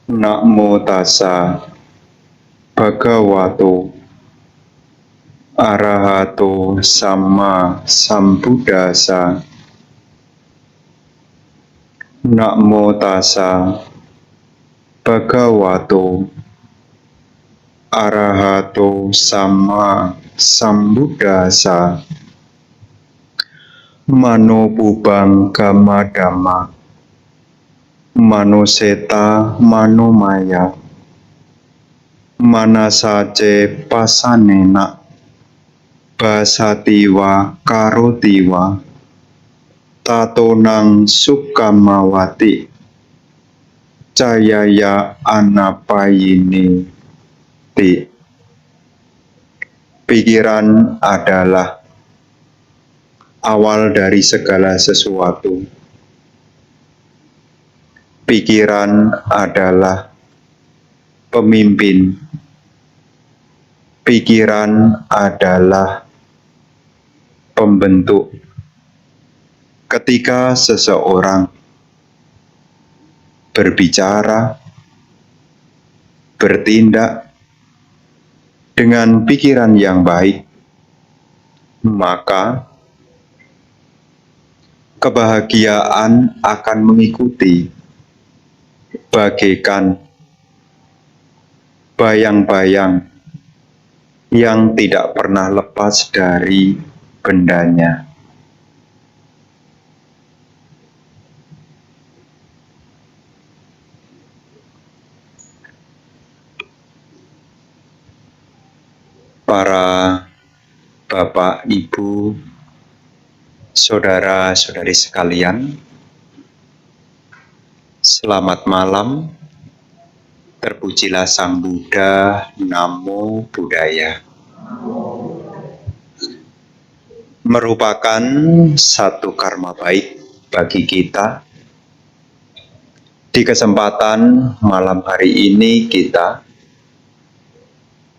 Namo tassa bhagavato arahato samma sambuddhassa. Namo tassa bhagavato arahato samma sambuddhassa. Mano bubang gama dhamma, mano seta mano maya, manasace pasanena, basatiwa karotiwa, tatonang sukamawati, cayaya anapayini ti. Pikiran adalah awal dari segala sesuatu. Pikiran adalah pemimpin. Pikiran adalah pembentuk. Ketika seseorang berbicara, bertindak dengan pikiran yang baik, maka kebahagiaan akan mengikuti, bagaikan bayang-bayang yang tidak pernah lepas dari bendanya. Para Bapak, Ibu, saudara-saudari sekalian, selamat malam. Terpujilah Sang Buddha, Namo Buddhaya. Merupakan satu karma baik bagi kita. Di kesempatan malam hari ini kita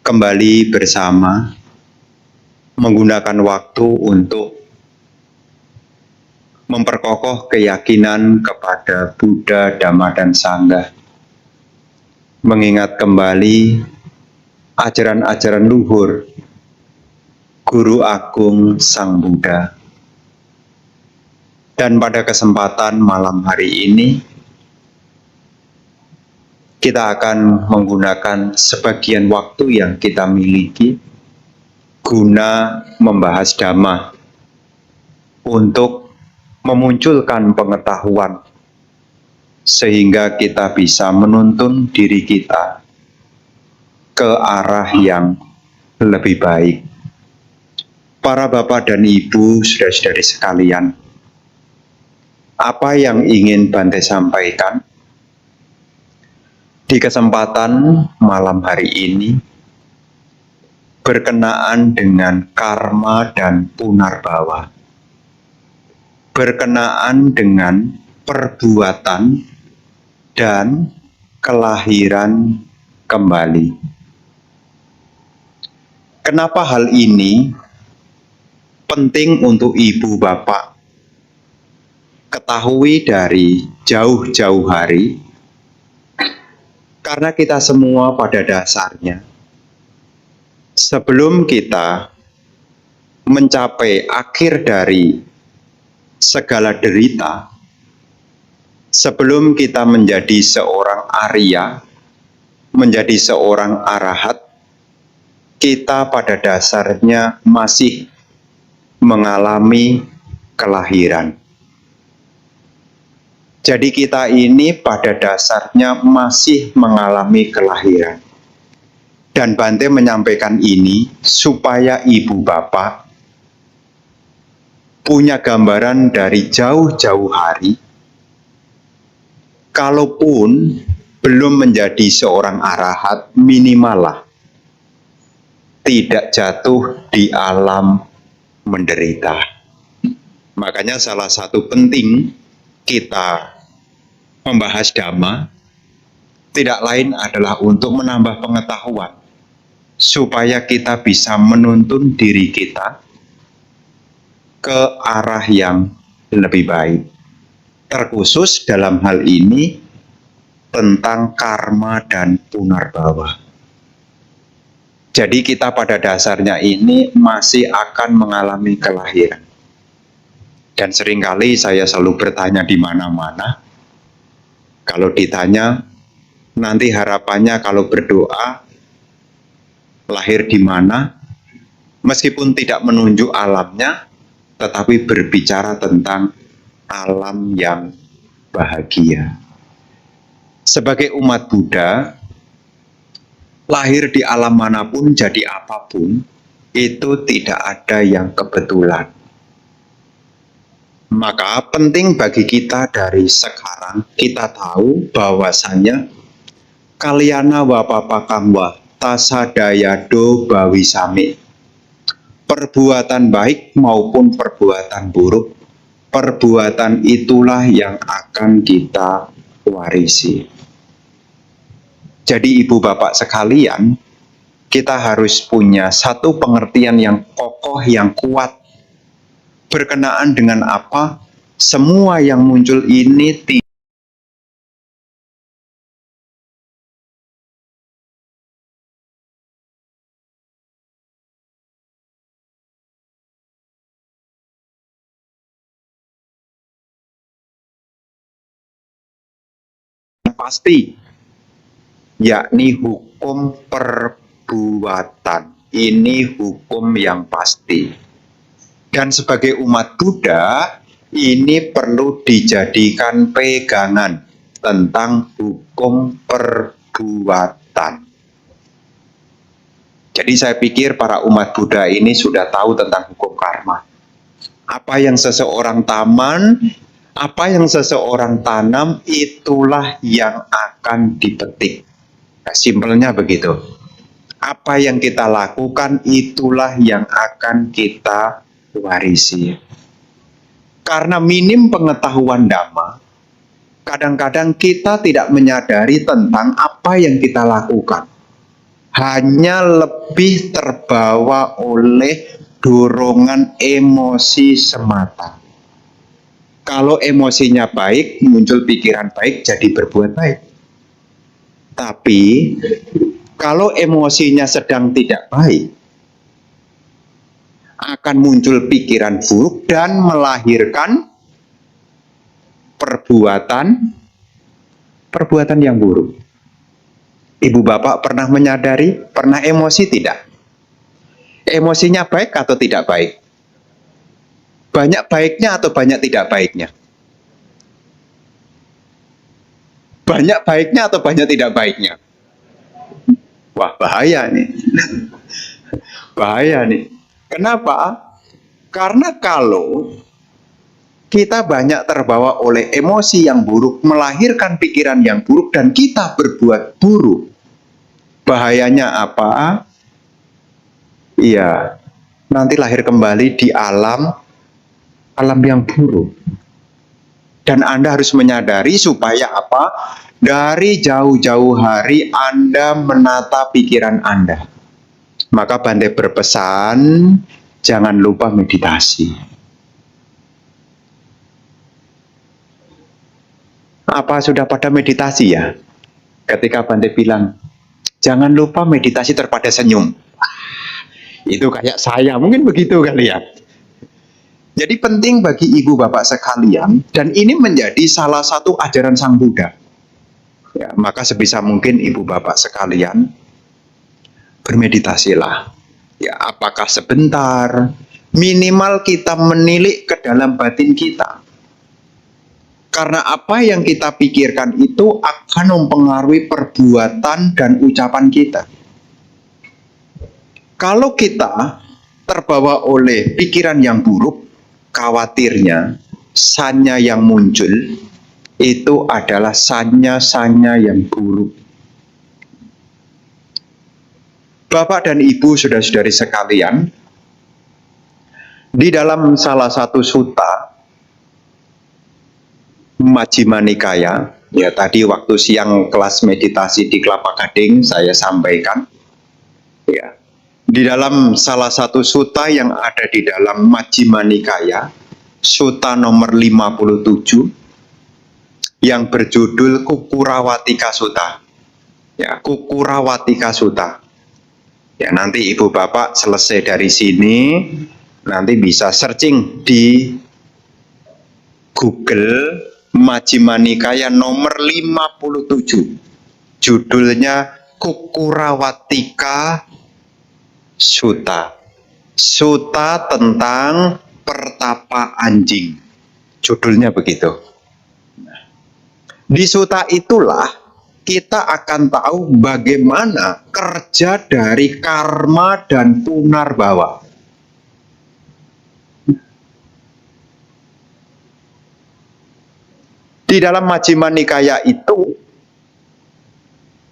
kembali bersama menggunakan waktu untuk memperkokoh keyakinan kepada Buddha, Dhamma, dan Sangha. Mengingat kembali ajaran-ajaran luhur Guru Agung Sang Buddha. Dan pada kesempatan malam hari ini, kita akan menggunakan sebagian waktu yang kita miliki guna membahas Dhamma untuk memunculkan pengetahuan sehingga kita bisa menuntun diri kita ke arah yang lebih baik. Para Bapak dan Ibu, saudara-saudari sekalian, apa yang ingin Bante sampaikan di kesempatan malam hari ini berkenaan dengan karma dan punarbhawa, berkenaan dengan perbuatan dan kelahiran kembali. Kenapa hal ini penting untuk Ibu Bapak ketahui dari jauh-jauh hari? Karena kita semua pada dasarnya, sebelum kita mencapai akhir dari segala derita, sebelum kita menjadi seorang Arya, menjadi seorang Arahat, kita pada dasarnya masih mengalami kelahiran. Jadi kita ini pada dasarnya masih mengalami kelahiran. Dan Bante menyampaikan ini supaya Ibu Bapak punya gambaran dari jauh-jauh hari. Kalaupun belum menjadi seorang arahat, minimal lah tidak jatuh di alam menderita. Makanya salah satu penting kita membahas Dhamma tidak lain adalah untuk menambah pengetahuan supaya kita bisa menuntun diri kita ke arah yang lebih baik. Terkhusus dalam hal ini tentang karma dan punarbawa. Jadi kita pada dasarnya ini masih akan mengalami kelahiran. Dan seringkali saya selalu bertanya di mana-mana, kalau ditanya, nanti harapannya kalau berdoa, lahir di mana, meskipun tidak menunjuk alamnya, tetapi berbicara tentang alam yang bahagia. Sebagai umat Buddha, lahir di alam manapun, jadi apapun, itu tidak ada yang kebetulan. Maka penting bagi kita dari sekarang, kita tahu bahwasanya kalyana wapapakang wa tasadayado bawisami. Perbuatan baik maupun perbuatan buruk, perbuatan itulah yang akan kita warisi. Jadi ibu bapak sekalian, kita harus punya satu pengertian yang kokoh, yang kuat, berkenaan dengan apa semua yang muncul ini pasti, yakni hukum perbuatan. Ini hukum yang pasti. Dan sebagai umat Buddha, ini perlu dijadikan pegangan tentang hukum perbuatan. Jadi saya pikir para umat Buddha ini sudah tahu tentang hukum karma. Apa yang seseorang apa yang seseorang tanam, itulah yang akan dipetik. Nah, simpelnya begitu. Apa yang kita lakukan, itulah yang akan kita warisi. Karena minim pengetahuan Dhamma, kadang-kadang kita tidak menyadari tentang apa yang kita lakukan. Hanya lebih terbawa oleh dorongan emosi semata. Kalau emosinya baik, muncul pikiran baik, jadi berbuat baik. Tapi kalau emosinya sedang tidak baik, akan muncul pikiran buruk dan melahirkan perbuatan yang buruk. Ibu bapak pernah menyadari, pernah emosi tidak? Emosinya baik atau tidak baik? Banyak baiknya atau banyak tidak baiknya? Banyak baiknya atau banyak tidak baiknya? Wah, bahaya nih. Bahaya nih. Kenapa? Karena kalau kita banyak terbawa oleh emosi yang buruk, melahirkan pikiran yang buruk, dan kita berbuat buruk, bahayanya apa? Iya, nanti lahir kembali di alam yang buruk. Dan Anda harus menyadari supaya apa? Dari jauh-jauh hari Anda menata pikiran Anda. Maka Bante berpesan, jangan lupa meditasi. Apa sudah pada meditasi ya? Ketika Bante bilang, jangan lupa meditasi terpada senyum. Itu kayak saya, mungkin begitu kali ya. Jadi penting bagi ibu bapak sekalian, dan ini menjadi salah satu ajaran Sang Buddha. Ya, maka sebisa mungkin ibu bapak sekalian, bermeditasilah. Ya, apakah sebentar, minimal kita menilik ke dalam batin kita. Karena apa yang kita pikirkan itu akan mempengaruhi perbuatan dan ucapan kita. Kalau kita terbawa oleh pikiran yang buruk, khawatirnya sanya yang muncul itu adalah sanya-sanya yang buruk. Bapak dan Ibu, saudara-saudari sekalian, di dalam salah satu sutta Majjhima Nikaya, ya tadi waktu siang kelas meditasi di Kelapa Gading saya sampaikan, ya, Di dalam salah satu sutta yang ada di dalam Majjhima Nikaya, sutta nomor 57, yang berjudul Kukurawatika Sutta. Ya, Kukurawatika Sutta. Ya, nanti Ibu Bapak selesai dari sini, nanti bisa searching di Google Majjhima Nikaya nomor 57. Judulnya Kukurawatika Sutta. Sutta tentang pertapa anjing. Judulnya begitu. Di sutta itulah kita akan tahu bagaimana kerja dari karma dan punarbawa. Di dalam Majjhima Nikaya itu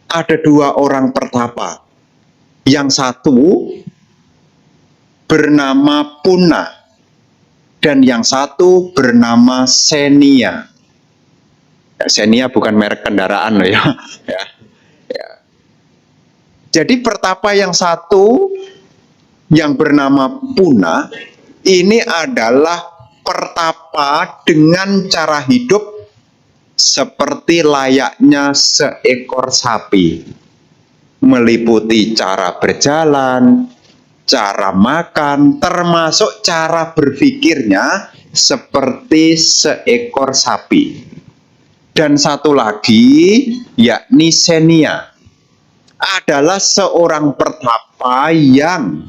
ada dua orang pertapa. Yang satu bernama Puna dan yang satu bernama Senia. Senia bukan merek kendaraan loh ya. Jadi pertapa yang satu yang bernama Puna ini adalah pertapa dengan cara hidup seperti layaknya seekor sapi, meliputi cara berjalan, cara makan, termasuk cara berpikirnya seperti seekor sapi. Dan satu lagi, yakni Senia, adalah seorang pertapa yang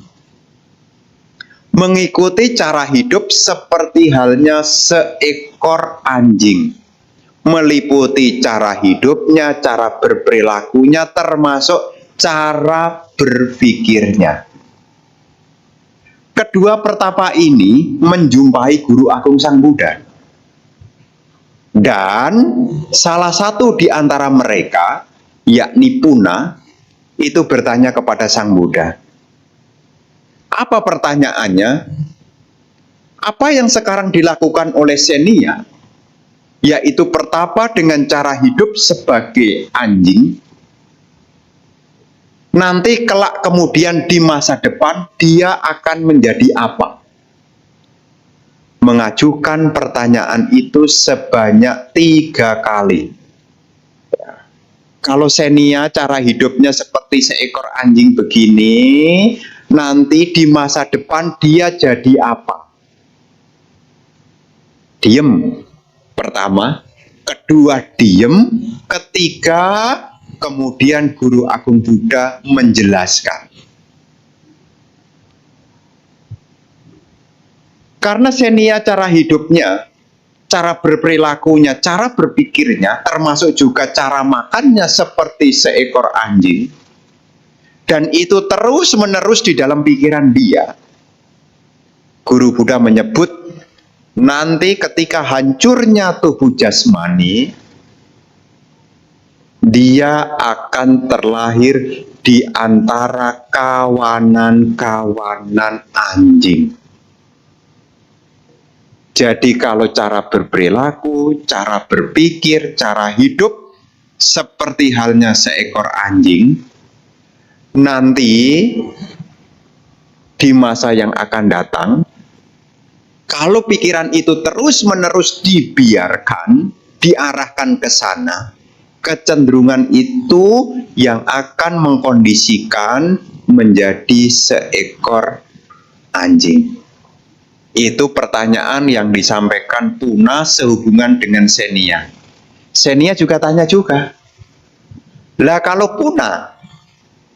mengikuti cara hidup seperti halnya seekor anjing, meliputi cara hidupnya, cara berperilakunya, termasuk cara berpikirnya. Kedua pertapa ini menjumpai Guru Agung Sang Buddha. Dan salah satu di antara mereka, yakni Puna, itu bertanya kepada Sang Buddha. Apa pertanyaannya? Apa yang sekarang dilakukan oleh Senia, yaitu pertapa dengan cara hidup sebagai anjing, nanti kelak kemudian di masa depan dia akan menjadi apa? Mengajukan pertanyaan itu sebanyak 3 kali. Kalau Senia cara hidupnya seperti seekor anjing begini, nanti di masa depan dia jadi apa? Diem pertama, kedua diem, ketiga kemudian Guru Agung Buddha menjelaskan. Karena Senia cara hidupnya, cara berperilakunya, cara berpikirnya, termasuk juga cara makannya seperti seekor anjing, dan itu terus-menerus di dalam pikiran dia, Guru Buddha menyebut nanti ketika hancurnya tubuh jasmani, dia akan terlahir di antara kawanan-kawanan anjing. Jadi kalau cara berperilaku, cara berpikir, cara hidup seperti halnya seekor anjing, nanti di masa yang akan datang, kalau pikiran itu terus-menerus dibiarkan, diarahkan ke sana, kecenderungan itu yang akan mengkondisikan menjadi seekor anjing. Itu pertanyaan yang disampaikan Puna sehubungan dengan Senia. Senia juga tanya juga. Lah kalau Puna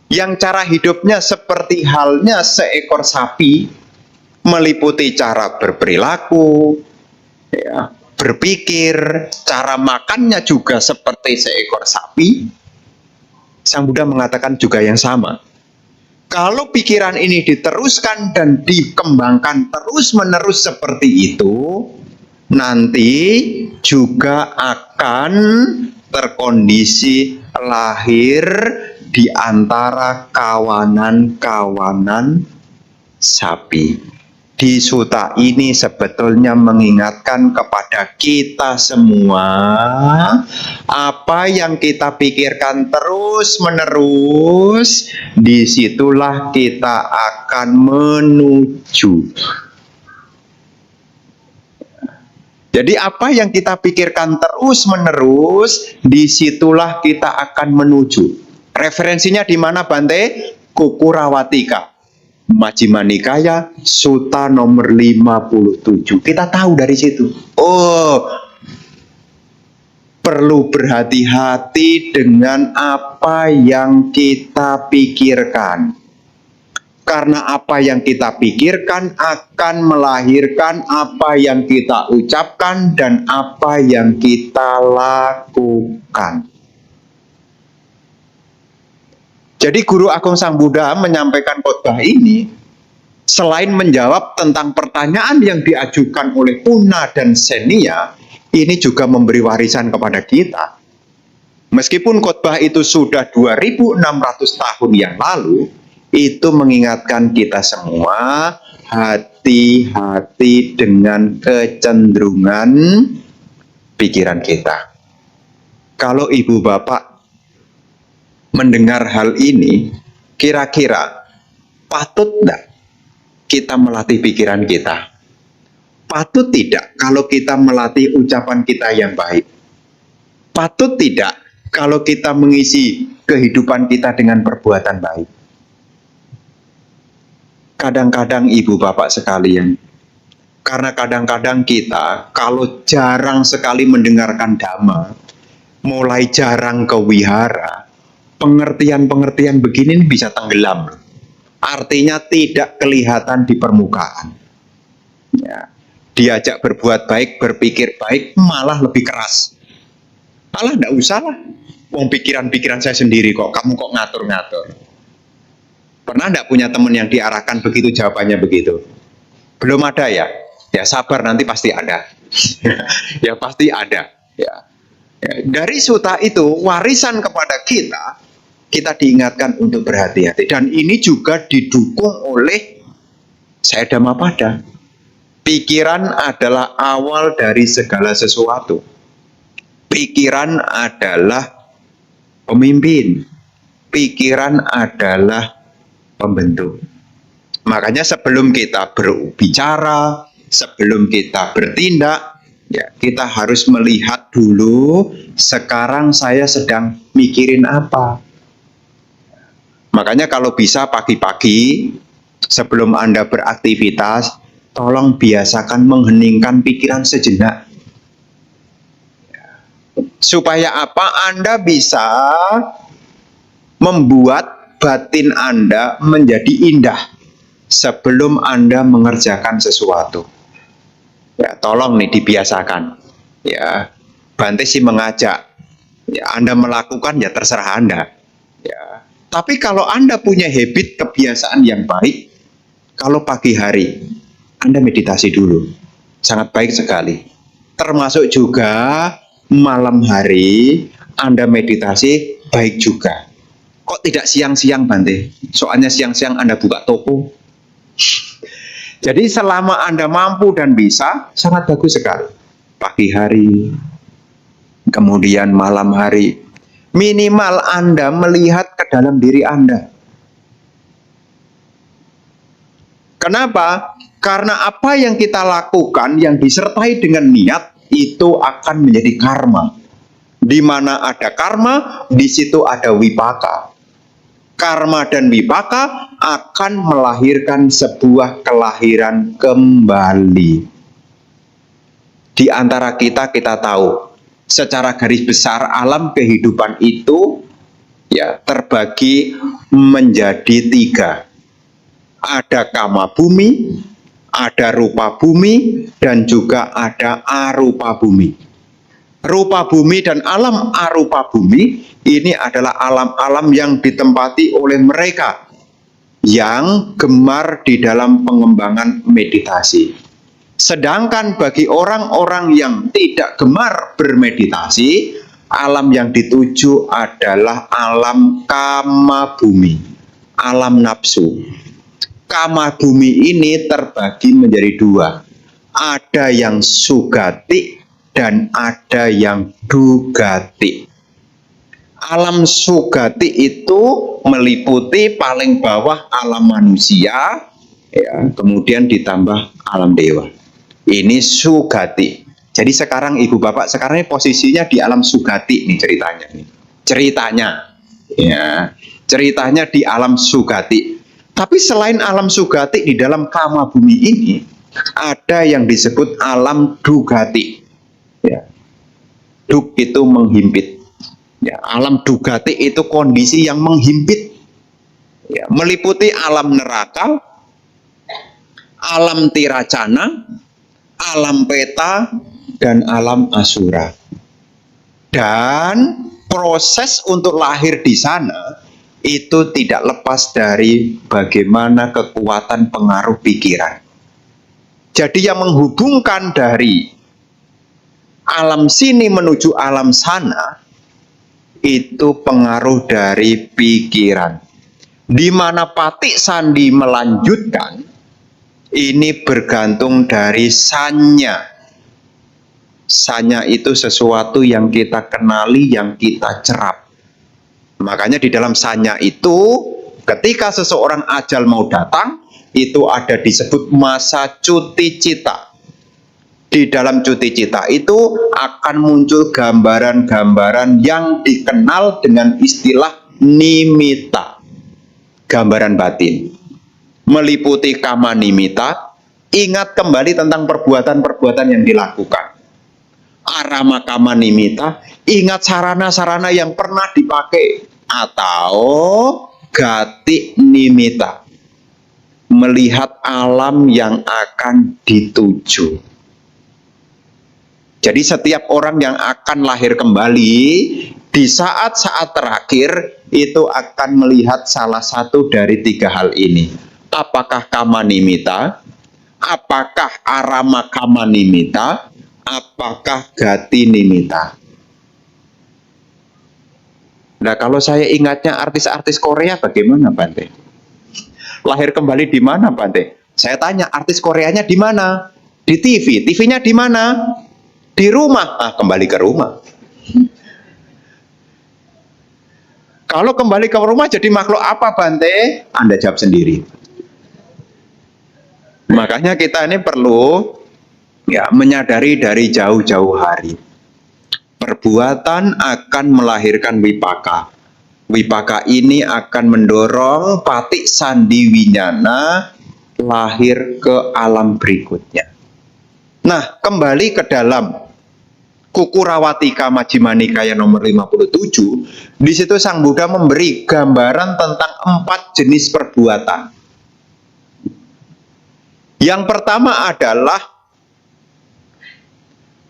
yang cara hidupnya seperti halnya seekor sapi, meliputi cara berperilaku, ya, berpikir, cara makannya juga seperti seekor sapi, Sang Buddha mengatakan juga yang sama. Kalau pikiran ini diteruskan dan dikembangkan terus-menerus seperti itu, nanti juga akan terkondisi lahir di antara kawanan-kawanan sapi. di suta ini sebetulnya mengingatkan kepada kita semua, apa yang kita pikirkan terus-menerus, disitulah kita akan menuju. Jadi apa yang kita pikirkan terus-menerus, disitulah kita akan menuju. Referensinya di mana, Bante? Kukurawatika, Majjhima Nikaya, Sutta nomor 57. Kita tahu dari situ. Oh, perlu berhati-hati dengan apa yang kita pikirkan. Karena apa yang kita pikirkan akan melahirkan apa yang kita ucapkan dan apa yang kita lakukan. Jadi Guru Agung Sang Buddha menyampaikan khotbah ini, selain menjawab tentang pertanyaan yang diajukan oleh Puna dan Senia, ini juga memberi warisan kepada kita. Meskipun khotbah itu sudah 2600 tahun yang lalu, itu mengingatkan kita semua, hati-hati dengan kecenderungan pikiran kita. Kalau ibu bapak mendengar hal ini, kira-kira patut tidak kita melatih pikiran kita? Patut tidak kalau kita melatih ucapan kita yang baik? Patut tidak kalau kita mengisi kehidupan kita dengan perbuatan baik? Kadang-kadang ibu bapak sekalian, karena kadang-kadang kita kalau jarang sekali mendengarkan dhamma, mulai jarang ke wihara, pengertian-pengertian begini bisa tenggelam. Artinya tidak kelihatan di permukaan. Ya, diajak berbuat baik, berpikir baik, malah lebih keras. Alah, enggak usah lah. Wong pikiran-pikiran saya sendiri kok, kamu kok ngatur-ngatur. Pernah enggak punya teman yang diarahkan begitu, jawabannya begitu? Belum ada ya? Ya sabar, nanti pasti ada. Ya pasti ada. Ya. Dari suta itu, warisan kepada kita, kita diingatkan untuk berhati-hati. Dan ini juga didukung oleh Saya Dhammapada. Pikiran adalah awal dari segala sesuatu. Pikiran adalah pemimpin. Pikiran adalah pembentuk. Makanya sebelum kita berbicara, sebelum kita bertindak, ya kita harus melihat dulu, sekarang saya sedang mikirin apa. Makanya kalau bisa pagi-pagi, sebelum Anda beraktivitas, tolong biasakan mengheningkan pikiran sejenak. Supaya apa? Anda bisa membuat batin Anda menjadi indah sebelum Anda mengerjakan sesuatu. Ya, tolong nih dibiasakan. Ya, Bante sih mengajak. Ya, Anda melakukan ya terserah Anda. Ya, tapi kalau Anda punya habit kebiasaan yang baik, kalau pagi hari Anda meditasi dulu, sangat baik sekali. Termasuk juga malam hari Anda meditasi baik juga. Kok tidak siang-siang, Bante? Soalnya siang-siang Anda buka toko. Jadi selama Anda mampu dan bisa, sangat bagus sekali. Pagi hari, kemudian malam hari. Minimal Anda melihat ke dalam diri Anda. Kenapa? Karena apa yang kita lakukan yang disertai dengan niat, itu akan menjadi karma. Di mana ada karma, di situ ada wipaka. Karma dan wipaka akan melahirkan sebuah kelahiran kembali. Di antara kita tahu, secara garis besar alam kehidupan itu ya terbagi menjadi 3. Ada kama bumi, ada rupa bumi, dan juga ada arupa bumi. Rupa bumi dan alam arupa bumi ini adalah alam-alam yang ditempati oleh mereka yang gemar di dalam pengembangan meditasi. Sedangkan bagi orang-orang yang tidak gemar bermeditasi, alam yang dituju adalah alam kama bumi, alam nafsu. Kama bumi ini terbagi menjadi dua. Ada yang sugati dan ada yang dugati. Alam sugati itu meliputi paling bawah alam manusia, ya, kemudian ditambah alam dewa. Ini sugati. Jadi sekarang ibu bapak sekarang ini posisinya di alam sugati nih ceritanya. Ceritanya di alam sugati. Tapi selain alam sugati di dalam kama bumi ini ada yang disebut alam dugati. Ya. Dug itu menghimpit. Ya, alam dugati itu kondisi yang menghimpit. Ya, meliputi alam neraka, alam tiracana, alam peta, dan alam asura. Dan proses untuk lahir di sana itu tidak lepas dari bagaimana kekuatan pengaruh pikiran. Jadi yang menghubungkan dari alam sini menuju alam sana itu pengaruh dari pikiran. Di mana Patik Sandi melanjutkan, ini bergantung dari sanya. Sanya itu sesuatu yang kita kenali, yang kita cerap. Makanya di dalam sanya itu, ketika seseorang ajal mau datang, itu ada disebut masa cuti cita. Di dalam cuti cita itu akan muncul gambaran-gambaran yang dikenal dengan istilah nimita. Gambaran batin. Meliputi kama nimita, ingat kembali tentang perbuatan-perbuatan yang dilakukan. Arama kama nimita, ingat sarana-sarana yang pernah dipakai. Atau gati nimita, melihat alam yang akan dituju. Jadi setiap orang yang akan lahir kembali di saat-saat terakhir itu akan melihat salah satu dari tiga hal ini. Apakah kama nimita? Apakah arama kama nimita? Apakah gati nimita? Nah, kalau saya ingatnya artis-artis Korea bagaimana, Bante? Lahir kembali di mana, Bante? Saya tanya, artis Koreanya di mana? Di TV. TV-nya di mana? Di rumah. Ah, kembali ke rumah. Kalau kembali ke rumah jadi makhluk apa, Bante? Anda jawab sendiri. Makanya kita ini perlu menyadari dari jauh-jauh hari. Perbuatan akan melahirkan wipaka. Wipaka ini akan mendorong Patik Sandi Winyana lahir ke alam berikutnya. Nah, kembali ke dalam Kukurawatika Majjhima Nikaya nomor 57, di situ Sang Buddha memberi gambaran tentang 4 jenis perbuatan. Yang pertama adalah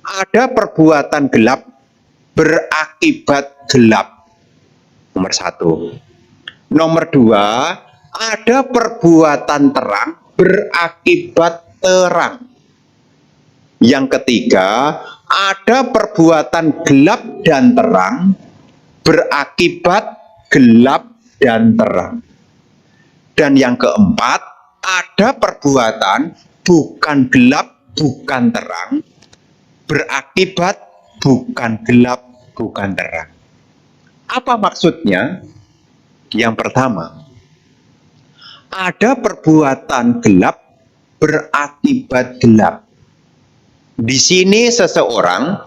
ada perbuatan gelap berakibat gelap. Nomor 1. Nomor 2, ada perbuatan terang berakibat terang. Yang ketiga, ada perbuatan gelap dan terang berakibat gelap dan terang. Dan yang keempat, ada perbuatan bukan gelap, bukan terang berakibat bukan gelap, bukan terang. Apa maksudnya? Yang pertama, ada perbuatan gelap berakibat gelap. Di sini seseorang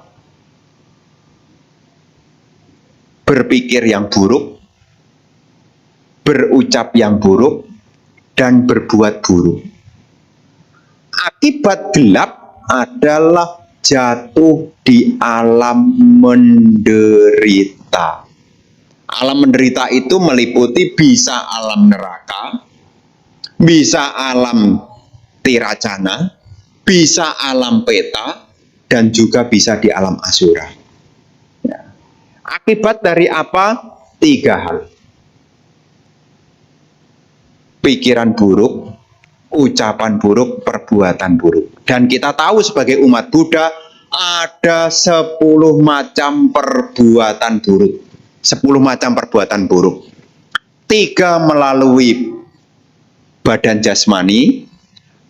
berpikir yang buruk, berucap yang buruk, dan berbuat buruk. Akibat gelap adalah jatuh di alam menderita. Alam menderita itu meliputi bisa alam neraka, bisa alam tiracana, bisa alam peta, dan juga bisa di alam asura. Ya. Akibat dari apa? 3 hal. Pikiran buruk, ucapan buruk, perbuatan buruk. Dan kita tahu sebagai umat Buddha ada 10 macam perbuatan buruk. 10 macam perbuatan buruk. 3 melalui badan jasmani,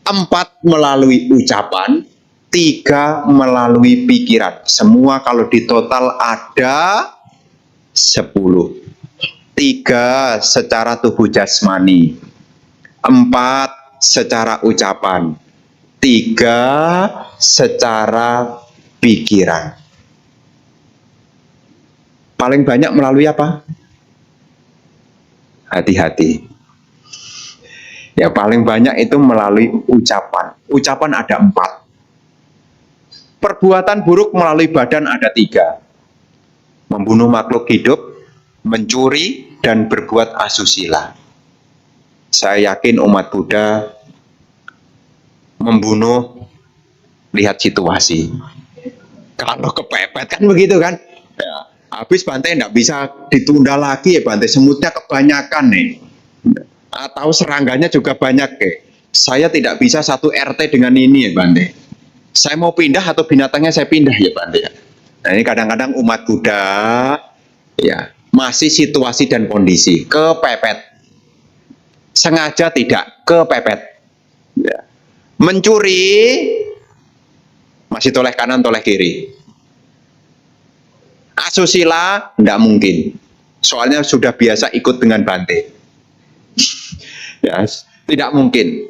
4 melalui ucapan, 3 melalui pikiran. Semua kalau ditotal ada 10. 3 secara tubuh jasmani, 4 secara ucapan, 3 secara pikiran. Paling banyak melalui apa? Hati-hati. Ya, paling banyak itu melalui ucapan. Ucapan ada 4. Perbuatan buruk melalui badan ada 3. Membunuh makhluk hidup, mencuri, dan berbuat asusila. Saya yakin umat Buddha membunuh, lihat situasi. Kalau kepepet kan begitu kan? Ya, habis Bante tidak bisa ditunda lagi ya Bante, semutnya kebanyakan nih. Atau serangganya juga banyak saya tidak bisa satu RT dengan ini ya Bante. Saya mau pindah atau binatangnya saya pindah ya Bante ya. Nah ini kadang-kadang umat Buddha ya masih situasi dan kondisi kepepet, sengaja tidak kepepet ya. Mencuri masih toleh kanan toleh kiri, asusila tidak mungkin, soalnya sudah biasa ikut dengan Bante. Ya, tidak mungkin.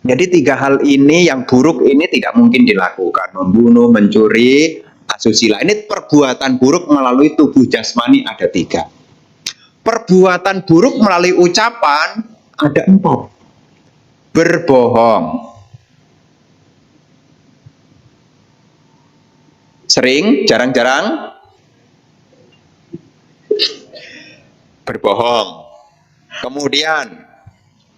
Jadi 3 hal ini yang buruk ini tidak mungkin dilakukan. Membunuh, mencuri, asusila. Ini perbuatan buruk melalui tubuh jasmani ada 3. Perbuatan buruk melalui ucapan ada 4. Berbohong. Sering, jarang-jarang. Berbohong. Kemudian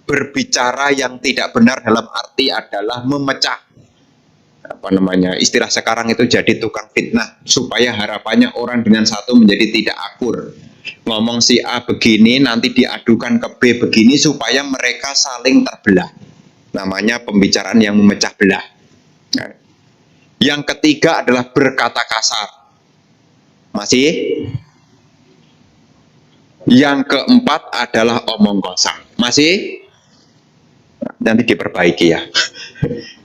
berbicara yang tidak benar dalam arti adalah memecah, istilah sekarang itu jadi tukang fitnah supaya harapannya orang dengan satu menjadi tidak akur. Ngomong si A begini nanti diadukan ke B begini supaya mereka saling terbelah. Namanya pembicaraan yang memecah belah. Yang ketiga adalah berkata kasar. Masih? Yang keempat adalah omong kosong. Masih? Nanti diperbaiki ya.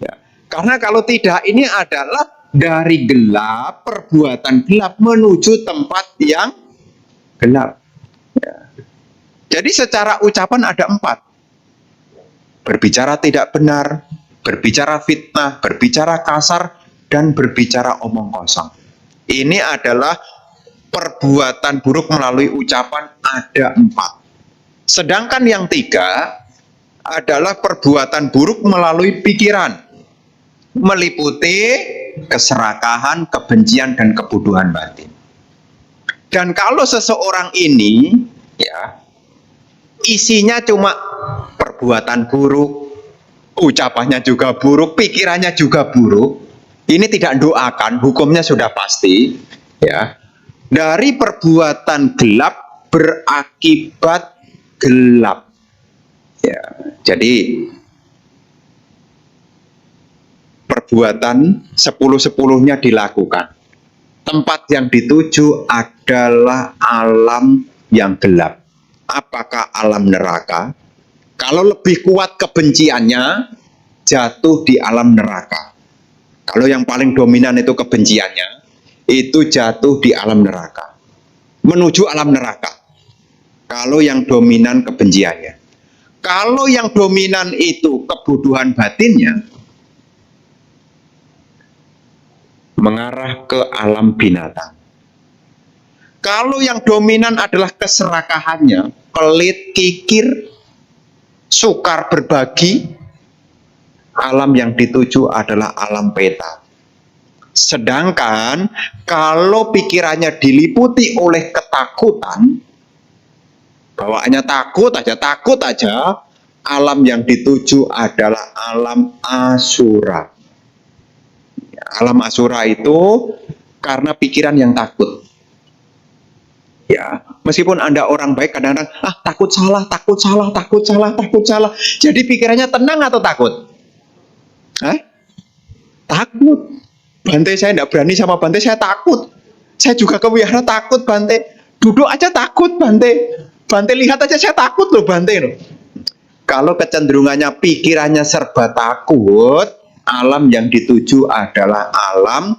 Ya. Karena kalau tidak, ini adalah dari gelap, perbuatan gelap menuju tempat yang gelap. Ya. Jadi secara ucapan ada 4. Berbicara tidak benar, berbicara fitnah, berbicara kasar, dan berbicara omong kosong. Ini adalah perbuatan buruk melalui ucapan ada 4. Sedangkan yang 3 adalah perbuatan buruk melalui pikiran, meliputi keserakahan, kebencian, dan kebodohan batin. Dan kalau seseorang ini ya isinya cuma perbuatan buruk, ucapannya juga buruk, pikirannya juga buruk, ini tidak doakan, hukumnya sudah pasti ya. Dari perbuatan gelap berakibat gelap. Ya, jadi perbuatan 10-10-nya dilakukan. Tempat yang dituju adalah alam yang gelap. Apakah alam neraka? Kalau lebih kuat kebenciannya, jatuh di alam neraka. Kalau yang paling dominan itu kebenciannya, itu jatuh di alam neraka. Menuju alam neraka. Kalau yang dominan kebenciannya. Kalau yang dominan itu kebodohan batinnya, mengarah ke alam binatang. Kalau yang dominan adalah keserakahannya, pelit, kikir, sukar berbagi, alam yang dituju adalah alam peta. Sedangkan kalau pikirannya diliputi oleh ketakutan, bawaannya takut aja, alam yang dituju adalah alam asura. Alam asura itu karena pikiran yang takut. Ya, meskipun Anda orang baik kadang-kadang takut salah. Jadi pikirannya tenang atau takut? Takut. Bante, saya tidak berani sama Bante, saya takut. Saya juga ke wihara takut, Bante. Duduk aja takut, Bante. Bante lihat aja saya takut loh, Bante loh. Kalau kecenderungannya pikirannya serba takut, alam yang dituju adalah alam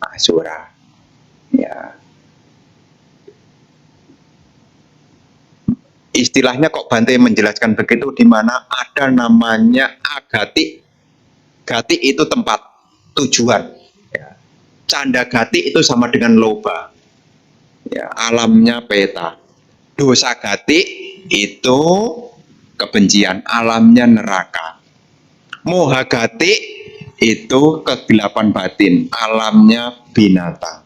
Asura. Ya. Istilahnya kok Bante menjelaskan begitu, di mana ada namanya agati. Gati itu tempat tujuan. Ya. Canda gati itu sama dengan loba. Ya, alamnya peta. Dosa gati itu kebencian, alamnya neraka. Moha gati itu kegelapan batin, alamnya binatang.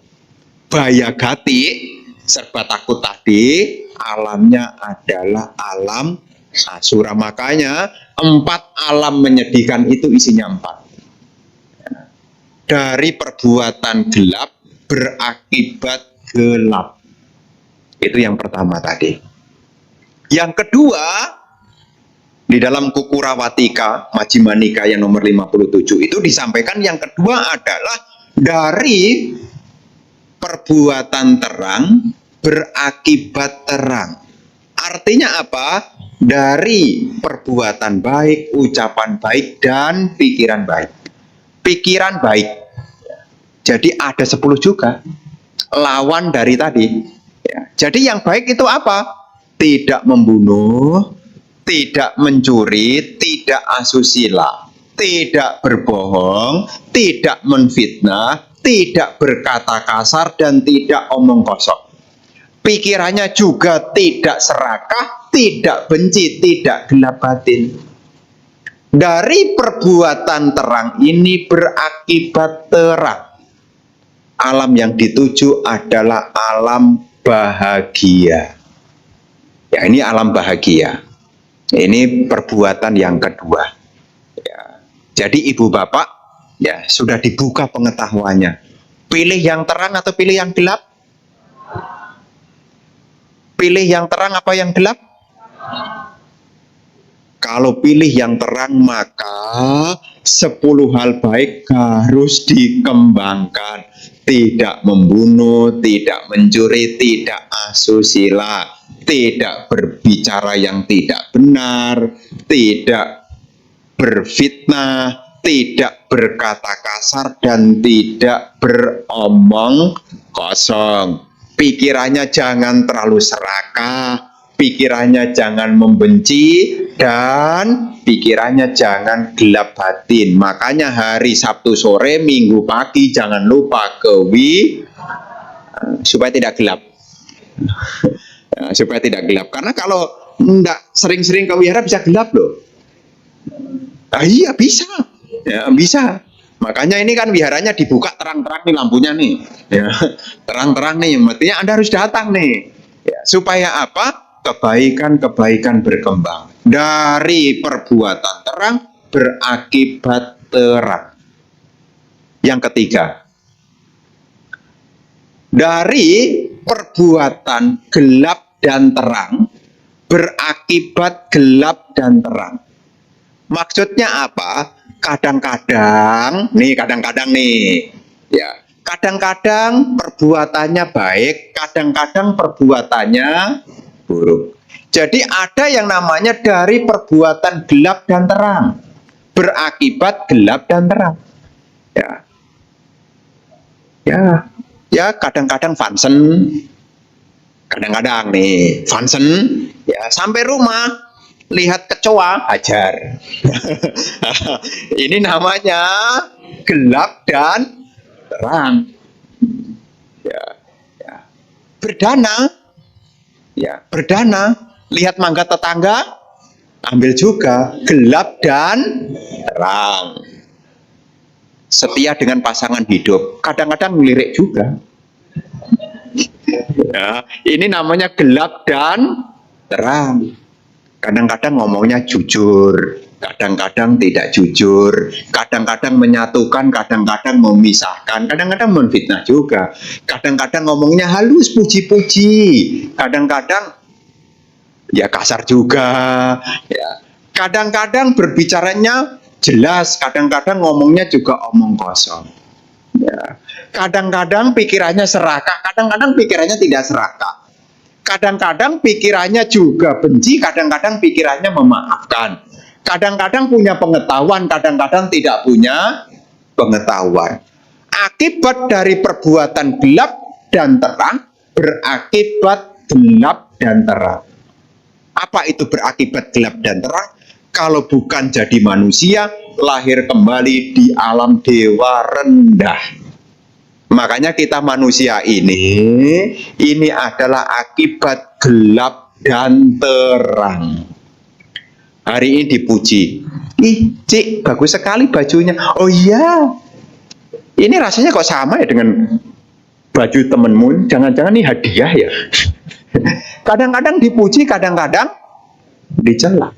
Baya gati, serba takut tadi, alamnya adalah alam Asura. Makanya 4 alam menyedihkan itu isinya 4. Dari perbuatan gelap berakibat gelap. Itu yang pertama tadi. Yang kedua, di dalam Kukurawatika Majjhima Nikaya yang nomor 57 itu disampaikan yang kedua adalah dari perbuatan terang berakibat terang. Artinya apa? Dari perbuatan baik, ucapan baik, dan pikiran baik. Pikiran baik. Jadi ada 10 juga. Lawan dari tadi. Ya. Jadi yang baik itu apa? Tidak membunuh, tidak mencuri, tidak asusila, tidak berbohong, tidak menfitnah, tidak berkata kasar, dan tidak omong kosong. Pikirannya juga tidak serakah, tidak benci, tidak gelap batin. Dari perbuatan terang ini berakibat terang. Alam yang dituju adalah alam bahagia. Ya, ini alam bahagia. Ini perbuatan yang kedua. Ya. Jadi ibu bapak, ya sudah dibuka pengetahuannya. Pilih yang terang atau pilih yang gelap? Pilih yang terang apa yang gelap? Kalau pilih yang terang, maka 10 hal baik harus dikembangkan. Tidak membunuh, tidak mencuri, tidak asusila, tidak berbicara yang tidak benar, tidak berfitnah, tidak berkata kasar, dan tidak beromong kosong. Pikirannya jangan terlalu serakah, pikirannya jangan membenci, dan pikirannya jangan gelap batin. Makanya hari Sabtu sore, Minggu pagi jangan lupa ke supaya tidak gelap. Supaya tidak gelap. Karena kalau enggak sering-sering ke wihara bisa gelap loh. Iya bisa. Ya, bisa. Makanya ini kan wiharanya dibuka terang-terang nih lampunya nih. Ya, terang-terang nih, mestinya Anda harus datang nih. Ya, supaya apa? Kebaikan-kebaikan berkembang. Dari perbuatan terang berakibat terang. Yang ketiga, dari perbuatan gelap dan terang berakibat gelap dan terang. Maksudnya apa? Kadang-kadang nih, ya, kadang-kadang perbuatannya baik, kadang-kadang perbuatannya buruk. Jadi ada yang namanya dari perbuatan gelap dan terang berakibat gelap dan terang. Ya kadang-kadang fansen, kadang-kadang nih fansen, ya sampai rumah lihat kecoa hajar. Ini namanya gelap dan terang. Ya. Berdana, lihat mangga tetangga, ambil juga, gelap dan terang. Setia dengan pasangan hidup, kadang-kadang ngelirik juga. Ya, ini namanya gelap dan terang. Kadang-kadang ngomongnya jujur, kadang-kadang tidak jujur, kadang-kadang menyatukan, kadang-kadang memisahkan, kadang-kadang menfitnah juga, kadang-kadang ngomongnya halus, puji-puji, kadang-kadang ya kasar juga, ya. Kadang-kadang berbicaranya jelas, kadang-kadang ngomongnya juga omong kosong. Ya. Kadang-kadang pikirannya serakah, kadang-kadang pikirannya tidak serakah. Kadang-kadang pikirannya juga benci, kadang-kadang pikirannya memaafkan. Kadang-kadang punya pengetahuan, kadang-kadang tidak punya pengetahuan. Akibat dari perbuatan gelap dan terang berakibat gelap dan terang. Apa itu berakibat gelap dan terang? Kalau bukan jadi manusia, lahir kembali di alam dewa rendah. Makanya kita manusia ini adalah akibat gelap dan terang. Hari ini dipuji. Ih, Cik, bagus sekali bajunya. Oh iya, ini rasanya kok sama ya dengan baju temenmu? Jangan-jangan ini hadiah ya? Kadang-kadang dipuji, kadang-kadang dicela.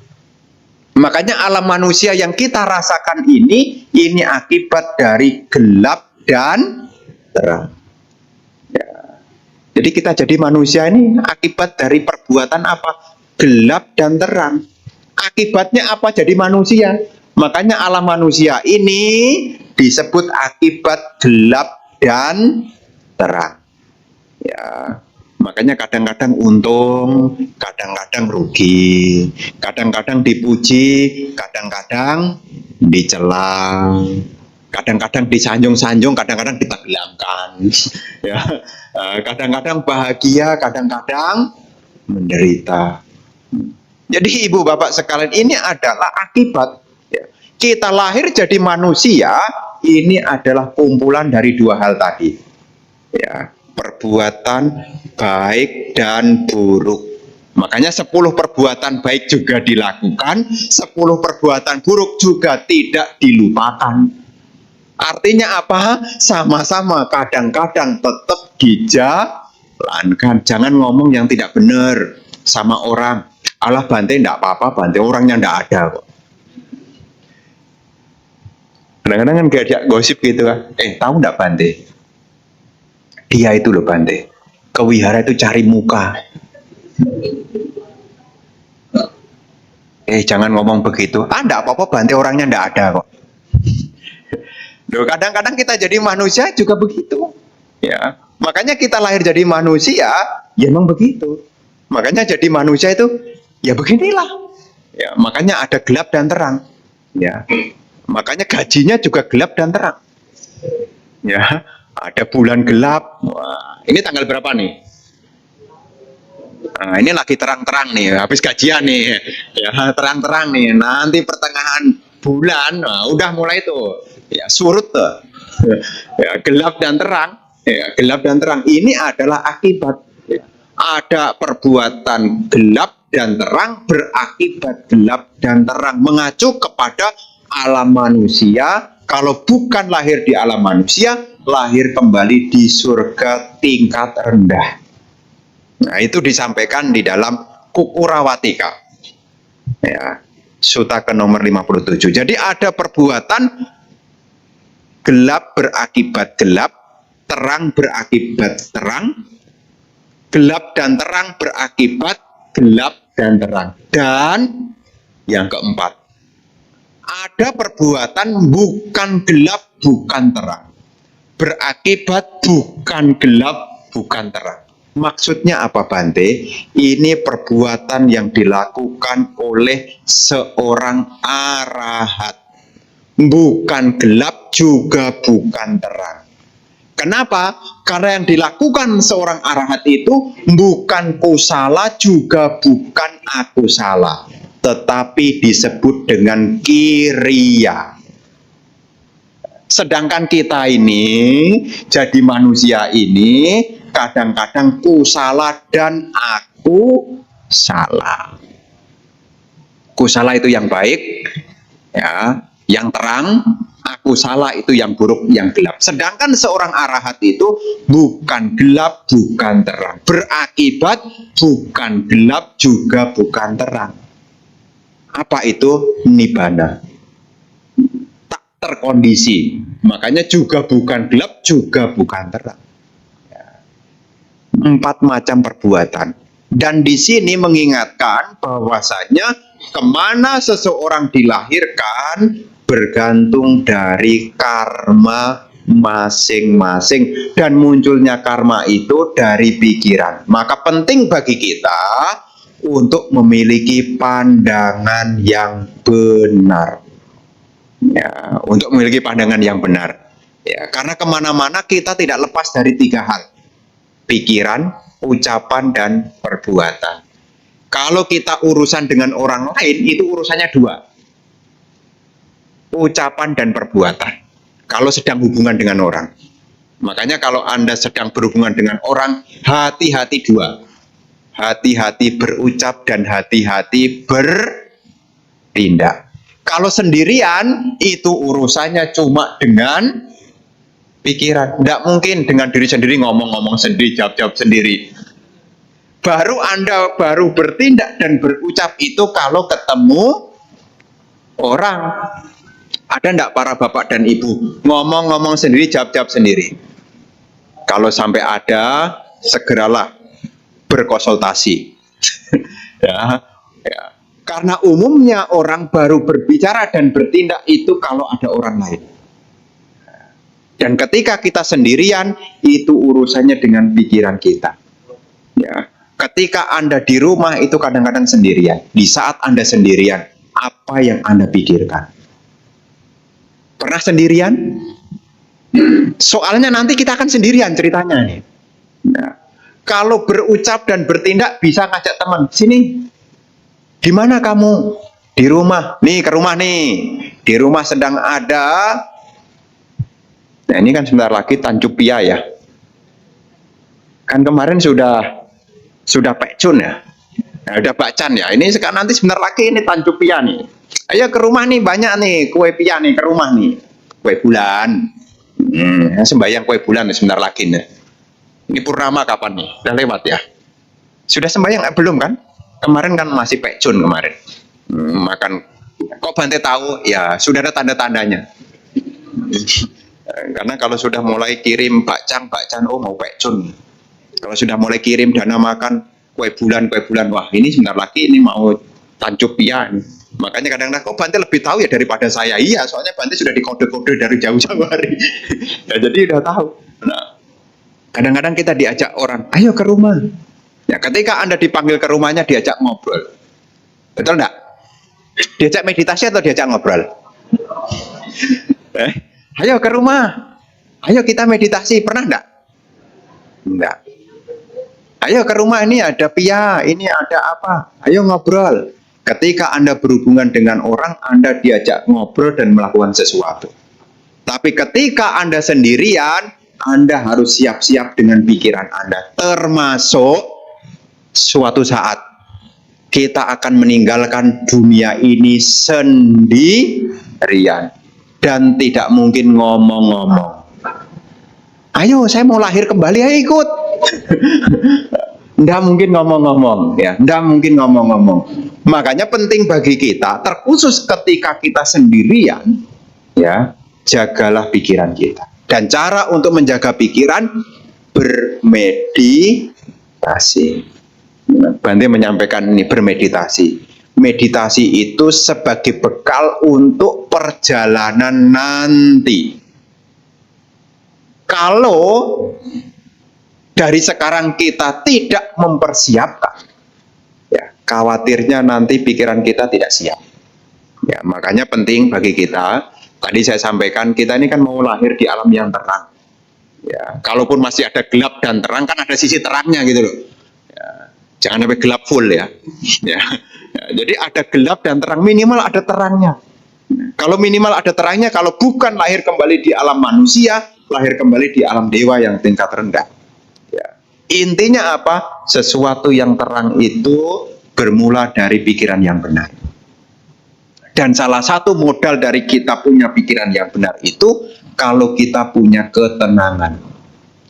Makanya alam manusia yang kita rasakan ini akibat dari gelap dan terang. Ya. Jadi kita jadi manusia ini akibat dari perbuatan apa? Gelap dan terang. Akibatnya apa jadi manusia? Makanya alam manusia ini disebut akibat gelap dan terang. Ya. Makanya kadang-kadang untung, kadang-kadang rugi, kadang-kadang dipuji, kadang-kadang dicela. Kadang-kadang disanjung-sanjung, kadang-kadang ditenggelamkan. Ya, kadang-kadang bahagia, kadang-kadang menderita. Jadi ibu bapak sekalian, ini adalah akibat. Ya. Kita lahir jadi manusia, ini adalah kumpulan dari dua hal tadi. Ya, perbuatan baik dan buruk. Makanya 10 perbuatan baik juga dilakukan, 10 perbuatan buruk juga tidak dilupakan. Artinya apa? Sama-sama kadang-kadang tetap dijalankan. Jangan ngomong yang tidak benar sama orang. Allah Bante enggak apa-apa, Bante orangnya enggak ada kok. Kadang-kadang kan gak ada gosip gitu kan. Tahu enggak Bante? Dia itu loh Bante. Ke wihara itu cari muka. Jangan ngomong begitu. Enggak apa-apa Bante orangnya enggak ada kok. Loh, kadang-kadang kita jadi manusia juga begitu. Ya, makanya kita lahir jadi manusia, ya memang begitu. Makanya jadi manusia itu ya beginilah. Ya, makanya ada gelap dan terang. Ya. Makanya gajinya juga gelap dan terang. Ya, ada bulan gelap. Wah, ini tanggal berapa nih? Nah, ini lagi terang-terang nih, habis gajian nih. Ya, terang-terang nih. Nanti pertengahan bulan, udah mulai tuh. Ya, surut tuh. Ya, gelap dan terang. Ya, gelap dan terang ini adalah akibat. Ya. Ada perbuatan gelap dan terang berakibat gelap dan terang, mengacu kepada alam manusia. Kalau bukan lahir di alam manusia, lahir kembali di surga tingkat rendah. Nah, itu disampaikan di dalam Kukurawatika. Ya, Sutta ke nomor 57. Jadi ada perbuatan gelap berakibat gelap, terang berakibat terang, gelap dan terang berakibat gelap dan terang. Dan yang keempat, ada perbuatan bukan gelap, bukan terang. Berakibat bukan gelap, bukan terang. Maksudnya apa Bante? Ini perbuatan yang dilakukan oleh seorang arahat. Bukan gelap juga bukan terang. Kenapa? Karena yang dilakukan seorang arahat itu bukan kusala juga bukan akusala, tetapi disebut dengan kiriya. Sedangkan kita ini jadi manusia ini kadang-kadang kusala dan akusala. Kusala itu yang baik, ya. Yang terang, akusala itu yang buruk, yang gelap. Sedangkan seorang arahat itu bukan gelap, bukan terang. Berakibat bukan gelap, juga bukan terang. Apa itu? Nibbana. Tak terkondisi. Makanya juga bukan gelap, juga bukan terang. 4 macam perbuatan. Dan di sini mengingatkan bahwasanya kemana seseorang dilahirkan bergantung dari karma masing-masing, dan munculnya karma itu dari pikiran. Maka penting bagi kita untuk memiliki pandangan yang benar. Ya, untuk memiliki pandangan yang benar. Ya, karena kemana-mana kita tidak lepas dari 3 hal: pikiran, ucapan, dan perbuatan. Kalau kita urusan dengan orang lain, itu urusannya 2: ucapan dan perbuatan. Kalau sedang hubungan dengan orang. Makanya kalau Anda sedang berhubungan dengan orang, hati-hati 2. Hati-hati berucap dan hati-hati bertindak. Kalau sendirian, itu urusannya cuma dengan pikiran. Tidak mungkin dengan diri sendiri ngomong-ngomong sendiri, jawab-jawab sendiri. Anda baru bertindak dan berucap itu kalau ketemu orang. Ada enggak para bapak dan ibu ngomong-ngomong sendiri, jawab-jawab sendiri? Kalau sampai ada, segeralah berkonsultasi. ya. Karena umumnya orang baru berbicara dan bertindak itu kalau ada orang lain. Dan ketika kita sendirian, itu urusannya dengan pikiran kita. Ya. Ketika Anda di rumah itu kadang-kadang sendirian. Di saat Anda sendirian, apa yang Anda pikirkan? Pernah sendirian? Soalnya nanti kita akan sendirian ceritanya nih. Nah, kalau berucap dan bertindak bisa ngajak teman, sini. Di mana kamu? Di rumah. Nih, ke rumah nih. Di rumah sedang ada. Nah, ini kan sebentar lagi Tanjung Pia ya. Kan kemarin sudah Pekcun ya. Nah, udah Bakcan ya. Ini sekarang nanti sebentar lagi ini Tanjung Pia nih. Ayo ke rumah nih, banyak nih kue pia nih, ke rumah nih. Kue bulan. Sembayang kue bulan nih sebentar lagi nih. Ini purnama kapan nih? Udah lewat ya? Sudah sembayang belum kan? Kemarin kan masih Pekcun kemarin. Makan. Kok Bante tahu? Ya sudah ada tanda-tandanya. Karena kalau sudah mulai kirim bakcan, oh mau Pekcun. Kalau sudah mulai kirim dana makan kue bulan, wah ini sebentar lagi ini mau Tanjung Pia nih. Makanya kadang-kadang kok Bante lebih tahu ya daripada saya. Iya, soalnya Bante sudah dikode-kode dari jauh-jauh hari. Ya, jadi udah tahu. Nah, kadang-kadang kita diajak orang, ayo ke rumah. Ya, ketika Anda dipanggil ke rumahnya, diajak ngobrol. Betul enggak? Diajak meditasi atau diajak ngobrol? Ayo ke rumah. Ayo kita meditasi. Pernah enggak? Enggak. Ayo ke rumah, ini ada pia, ini ada apa. Ayo ngobrol. Ketika Anda berhubungan dengan orang, Anda diajak ngobrol dan melakukan sesuatu. Tapi ketika Anda sendirian, Anda harus siap-siap dengan pikiran Anda. Termasuk suatu saat kita akan meninggalkan dunia ini sendirian. Dan tidak mungkin ngomong-ngomong. Ayo saya mau lahir kembali, ayo ikut. Nggak mungkin ngomong-ngomong, ya. Nggak mungkin ngomong-ngomong. Makanya penting bagi kita, terkhusus ketika kita sendirian, ya, jagalah pikiran kita. Dan cara untuk menjaga pikiran, bermeditasi. Bante menyampaikan ini, bermeditasi. Meditasi itu sebagai bekal untuk perjalanan nanti. Kalau dari sekarang kita tidak mempersiapkan, ya, khawatirnya nanti pikiran kita tidak siap. Ya, makanya penting bagi kita. Tadi saya sampaikan kita ini kan mau lahir di alam yang terang. Ya, kalaupun masih ada gelap dan terang, kan ada sisi terangnya gitu loh. Ya, jangan sampai gelap full ya. Ya, jadi ada gelap dan terang, minimal ada terangnya. Kalau minimal ada terangnya, kalau bukan lahir kembali di alam manusia, lahir kembali di alam dewa yang tingkat rendah. Intinya apa? Sesuatu yang terang itu bermula dari pikiran yang benar. Dan salah satu modal dari kita punya pikiran yang benar itu kalau kita punya ketenangan.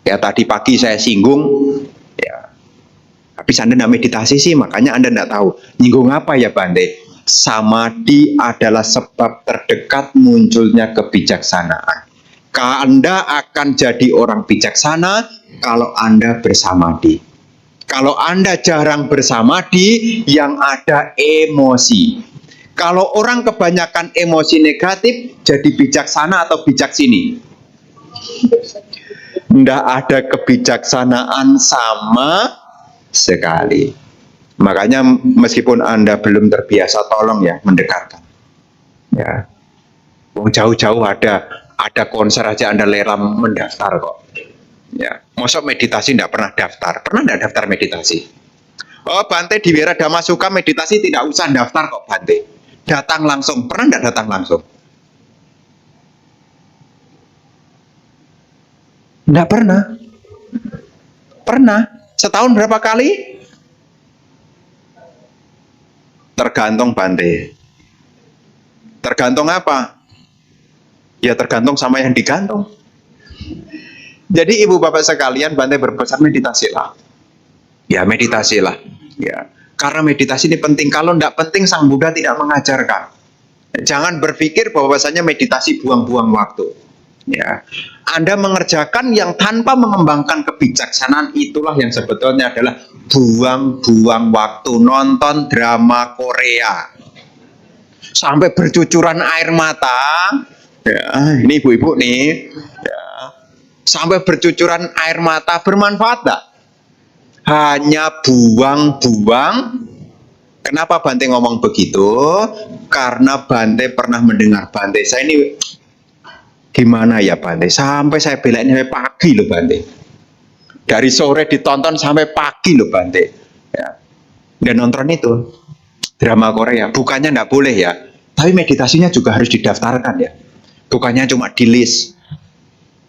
Ya tadi pagi saya singgung, ya. Habis Anda tidak meditasi sih, makanya Anda tidak tahu. Nyinggung apa ya Bante? Samadhi adalah sebab terdekat munculnya kebijaksanaan. Anda akan jadi orang bijaksana kalau Anda bersamadhi. Kalau Anda jarang bersamadhi, yang ada emosi. Kalau orang kebanyakan emosi negatif, jadi bijaksana atau bijak sini? Tidak ada kebijaksanaan sama sekali. Makanya meskipun Anda belum terbiasa, tolong ya mendekatkan. Ya, jauh-jauh ada konser aja Anda leram mendaftar kok. Ya, masa meditasi tidak pernah daftar? Pernah tidak daftar meditasi? Oh, Bante di Wira Dhamma Sukha meditasi tidak usah daftar kok Bante. Datang langsung. Pernah tidak datang langsung? Tidak pernah. Pernah. Setahun berapa kali? Tergantung Bante. Tergantung apa? Ya tergantung sama yang digantung. Jadi ibu bapak sekalian, Bante berpesan meditasilah. Ya meditasilah. Ya, karena meditasi ini penting. Kalau tidak penting, Sang Buddha tidak mengajarkan. Jangan berpikir bahwasanya meditasi buang-buang waktu. Ya, Anda mengerjakan yang tanpa mengembangkan kebijaksanaan, itulah yang sebetulnya adalah buang-buang waktu. Nonton drama Korea sampai bercucuran air mata. Ya, ini ibu-ibu nih. Ya, sampai bercucuran air mata, bermanfaat tak? Hanya buang-buang. Kenapa Bante ngomong begitu? Karena Bante pernah mendengar. Bante, saya ini gimana ya Bante? Sampai saya belain sampai pagi loh Bante. Dari sore ditonton sampai pagi loh Bante. Ya. Dan nonton itu drama Korea. Bukannya nggak boleh ya, tapi meditasinya juga harus didaftarkan ya. Bukannya cuma di list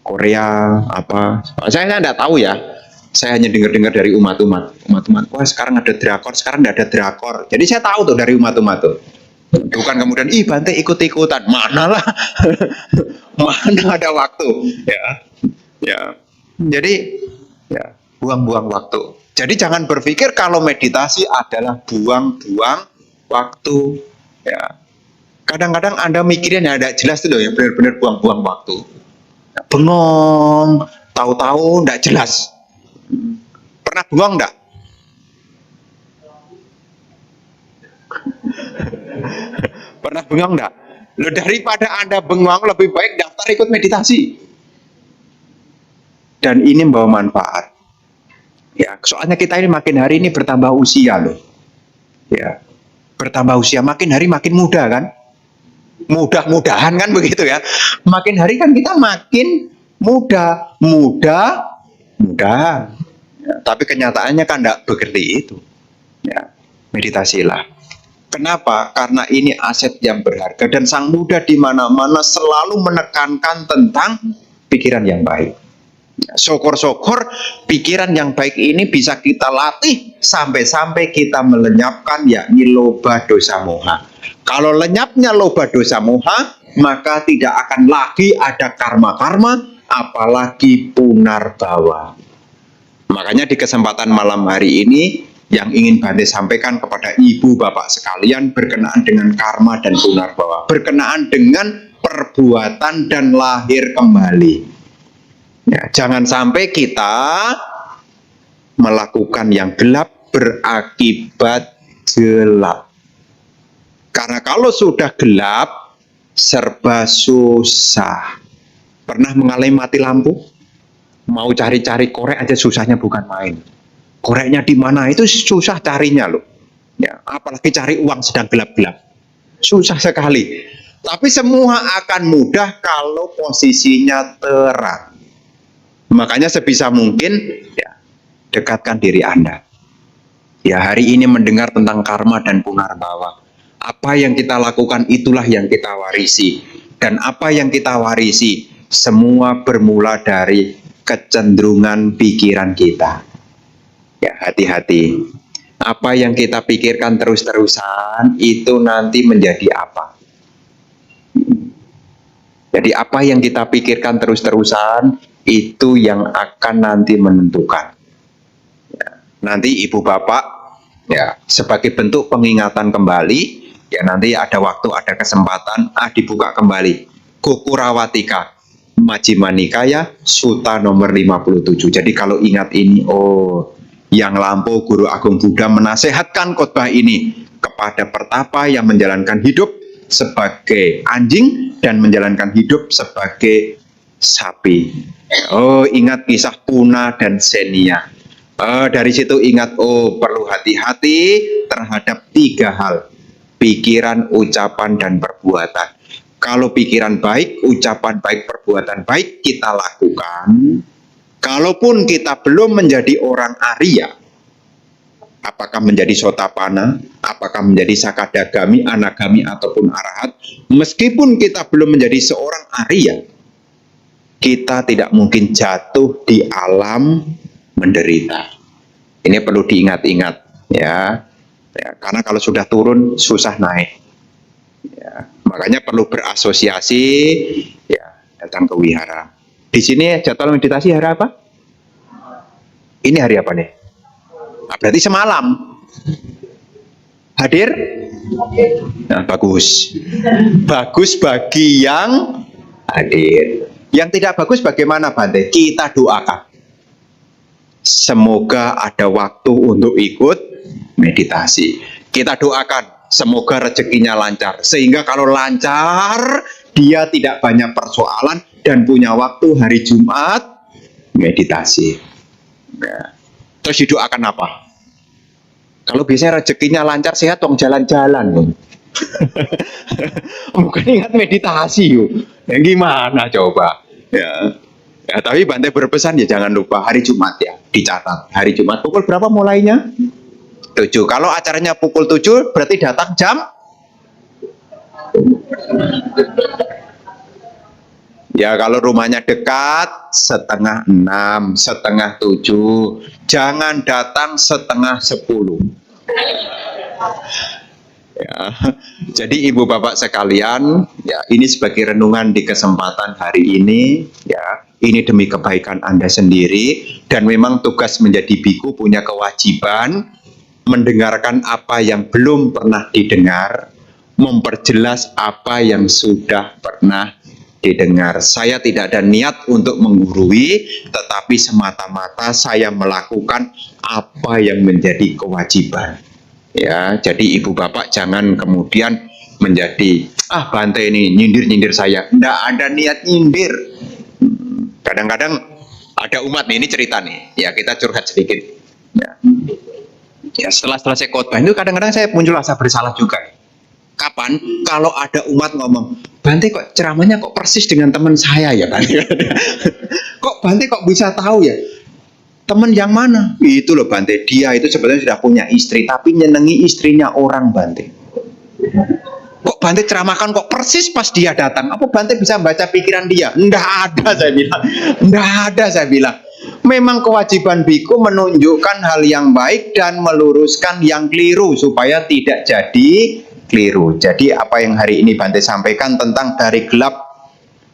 Korea apa. Saya nggak tahu ya. Saya hanya dengar-dengar dari umat-umat. Wah sekarang ada drakor, sekarang tidak ada drakor. Jadi saya tahu tuh dari umat-umat tuh. Bukan kemudian, ih Bante ikut-ikutan. Mana lah. Mana ada waktu. Ya. Ya. Jadi, ya buang-buang waktu. Jadi jangan berpikir kalau meditasi adalah buang-buang waktu. Ya. Kadang-kadang Anda mikirin yang tidak jelas itu loh, yang benar-benar buang-buang waktu. Bengong, tahu-tahu tidak jelas. Pernah bengong enggak? Pernah bengong enggak? Loh, daripada Anda bengong lebih baik daftar ikut meditasi. Dan ini membawa manfaat. Ya, soalnya kita ini makin hari ini bertambah usia loh. Ya. Bertambah usia, makin hari makin muda kan? Mudah-mudahan kan begitu ya. Makin hari kan kita makin muda. Ya, tapi kenyataannya kan tidak begitu itu. Ya, meditasilah. Kenapa? Karena ini aset yang berharga dan Sang Buddha di mana-mana selalu menekankan tentang pikiran yang baik. Ya, syukur-syukur pikiran yang baik ini bisa kita latih sampai-sampai kita melenyapkan yakni loba dosa moha. Kalau lenyapnya loba dosa moha, maka tidak akan lagi ada karma-karma, apalagi punarbawa. Makanya di kesempatan malam hari ini yang ingin Bante sampaikan kepada ibu bapak sekalian berkenaan dengan karma dan punarbawa, berkenaan dengan perbuatan dan lahir kembali. Ya, jangan sampai kita melakukan yang gelap berakibat gelap. Karena kalau sudah gelap serba susah. Pernah mengalami mati lampu? Mau cari-cari korek aja susahnya bukan main. Koreknya di mana itu susah carinya loh. Ya, apalagi cari uang sedang gelap-gelap. Susah sekali. Tapi semua akan mudah kalau posisinya terang. Makanya sebisa mungkin ya, dekatkan diri Anda. Ya, hari ini mendengar tentang karma dan punarbawa. Apa yang kita lakukan itulah yang kita warisi. Dan apa yang kita warisi semua bermula dari kecenderungan pikiran kita. Ya, hati-hati. Apa yang kita pikirkan terus-terusan itu nanti menjadi apa? Jadi apa yang kita pikirkan terus-terusan itu yang akan nanti menentukan. Ya, nanti ibu bapak ya sebagai bentuk pengingatan kembali, ya nanti ada waktu, ada kesempatan, dibuka kembali. Gokurawatika Majjhima Nikaya Sutta nomor 57. Jadi kalau ingat ini, oh yang lampau Guru Agung Buddha menasehatkan khotbah ini kepada pertapa yang menjalankan hidup sebagai anjing dan menjalankan hidup sebagai sapi. Oh, ingat kisah Puna dan Xenia. Dari situ ingat, perlu hati-hati terhadap 3 hal. Pikiran, ucapan, dan perbuatan. Kalau pikiran baik, ucapan baik, perbuatan baik kita lakukan. Kalaupun kita belum menjadi orang Arya, apakah menjadi Sotapana, apakah menjadi Sakadagami, Anagami, ataupun Arahat, meskipun kita belum menjadi seorang Arya, kita tidak mungkin jatuh di alam menderita. Ini perlu diingat-ingat, ya. Karena kalau sudah turun susah naik. Ya, makanya perlu berasosiasi, ya, datang ke wihara. Di sini jadwal meditasi hari apa? Ini hari apa nih? Berarti semalam. Hadir? Nah, bagus. Bagus bagi yang hadir. Yang tidak bagus bagaimana, Bante? Kita doakan. Semoga ada waktu untuk ikut meditasi. Kita doakan semoga rezekinya lancar, sehingga kalau lancar dia tidak banyak persoalan dan punya waktu hari Jumat meditasi. Ya. Terus didoakan apa? Kalau biasanya rezekinya lancar, sehat, dong jalan-jalan. Bukan ingat meditasi yuk. Ya, gimana coba? Ya. Ya, tapi Bante berpesan ya jangan lupa hari Jumat ya, dicatat. Hari Jumat pukul berapa mulainya? 7. Kalau acaranya pukul 7 berarti datang jam? Ya kalau rumahnya dekat 5:30, 6:30. Jangan datang 9:30. Ya. Jadi ibu bapak sekalian, ya ini sebagai renungan di kesempatan hari ini, ya ini demi kebaikan Anda sendiri, dan memang tugas menjadi biku punya kewajiban mendengarkan apa yang belum pernah didengar, memperjelas apa yang sudah pernah didengar. Saya tidak ada niat untuk menggurui, tetapi semata-mata saya melakukan apa yang menjadi kewajiban. Ya, jadi ibu bapak jangan kemudian menjadi Bante ini nyindir-nyindir saya. Nggak ada niat nyindir. Kadang-kadang ada umat nih, ini cerita nih. Ya kita curhat sedikit. Ya setelah selesai khotbah itu kadang-kadang saya muncul rasa bersalah juga. Kapan? Kalau ada umat ngomong, Bante kok ceramahnya kok persis dengan teman saya ya Bante. Kok Bante kok bisa tahu ya? Teman yang mana? Itu loh Bante, dia itu sebenarnya sudah punya istri, tapi nyenengi istrinya orang Bante. Kok Bante ceramahkan kok persis pas dia datang? Apa Bante bisa baca pikiran dia? Nggak ada saya bilang. Nggak ada saya bilang. Memang kewajiban biku menunjukkan hal yang baik dan meluruskan yang keliru supaya tidak jadi keliru. Jadi apa yang hari ini Bante sampaikan tentang dari gelap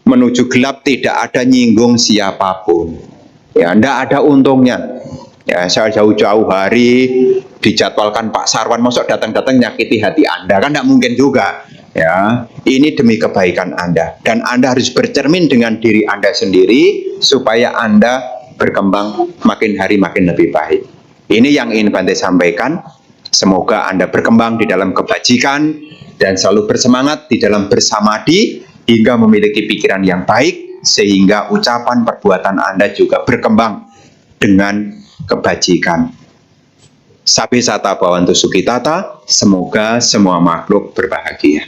menuju gelap tidak ada nyinggung siapapun. Ya, ndak ada untungnya. Ya, saya jauh-jauh hari dijadwalkan Pak Sarwan, masuk datang-datang nyakiti hati Anda, kan ndak mungkin juga. Ya, ini demi kebaikan Anda, dan Anda harus bercermin dengan diri Anda sendiri supaya Anda berkembang makin hari makin lebih baik. Ini yang ingin Bante sampaikan. Semoga Anda berkembang di dalam kebajikan dan selalu bersemangat di dalam bersamadi hingga memiliki pikiran yang baik, sehingga ucapan perbuatan Anda juga berkembang dengan kebajikan. Sabi sata bawantu sukitata, semoga semua makhluk berbahagia.